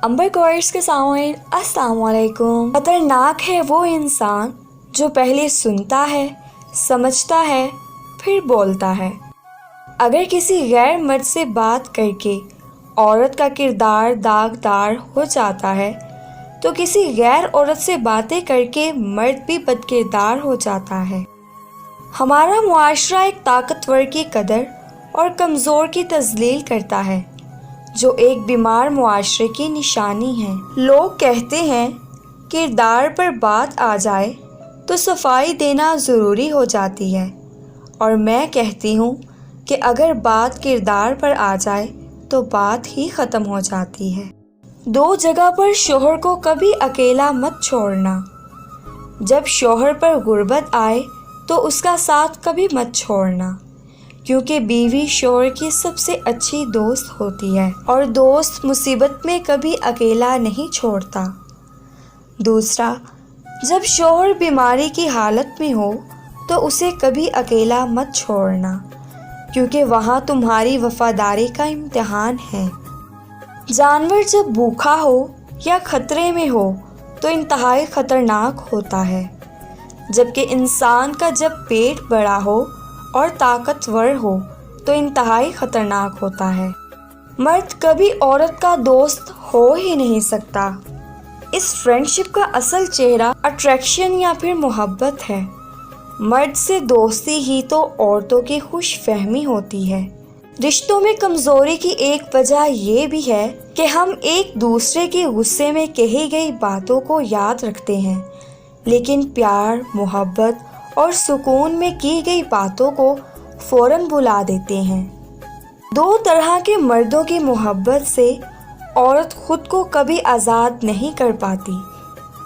امبر کوئرس کے سامعین السلام علیکم۔ خطرناک ہے وہ انسان جو پہلے سنتا ہے، سمجھتا ہے، پھر بولتا ہے۔ اگر کسی غیر مرد سے بات کر کے عورت کا کردار داغدار ہو جاتا ہے تو کسی غیر عورت سے باتیں کر کے مرد بھی بد کردار ہو جاتا ہے۔ ہمارا معاشرہ ایک طاقتور کی قدر اور کمزور کی تذلیل کرتا ہے، جو ایک بیمار معاشرے کی نشانی ہے۔ لوگ کہتے ہیں کردار پر بات آ جائے تو صفائی دینا ضروری ہو جاتی ہے، اور میں کہتی ہوں کہ اگر بات کردار پر آ جائے تو بات ہی ختم ہو جاتی ہے۔ دو جگہ پر شوہر کو کبھی اکیلا مت چھوڑنا۔ جب شوہر پر غربت آئے تو اس کا ساتھ کبھی مت چھوڑنا، کیونکہ بیوی شوہر کی سب سے اچھی دوست ہوتی ہے اور دوست مصیبت میں کبھی اکیلا نہیں چھوڑتا۔ دوسرا، جب شوہر بیماری کی حالت میں ہو تو اسے کبھی اکیلا مت چھوڑنا، کیونکہ وہاں تمہاری وفاداری کا امتحان ہے۔ جانور جب بھوکا ہو یا خطرے میں ہو تو انتہائی خطرناک ہوتا ہے، جبکہ انسان کا جب پیٹ بڑا ہو اور طاقتور ہو تو انتہائی خطرناک ہوتا ہے۔ مرد کبھی عورت کا دوست ہو ہی نہیں سکتا۔ اس فرینڈشپ کا اصل چہرہ اٹریکشن یا پھر محبت ہے۔ مرد سے دوستی ہی تو عورتوں کی خوش فہمی ہوتی ہے۔ رشتوں میں کمزوری کی ایک وجہ یہ بھی ہے کہ ہم ایک دوسرے کے غصے میں کہی گئی باتوں کو یاد رکھتے ہیں، لیکن پیار، محبت اور سکون میں کی گئی باتوں کو فوراً بھلا دیتے ہیں۔ دو طرح کے مردوں کی محبت سے عورت خود کو کبھی آزاد نہیں کر پاتی۔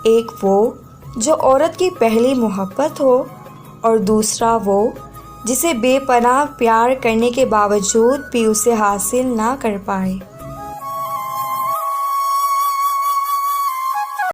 ایک وہ جو عورت کی پہلی محبت ہو، اور دوسرا وہ جسے بے پناہ پیار کرنے کے باوجود بھی اسے حاصل نہ کر پائے۔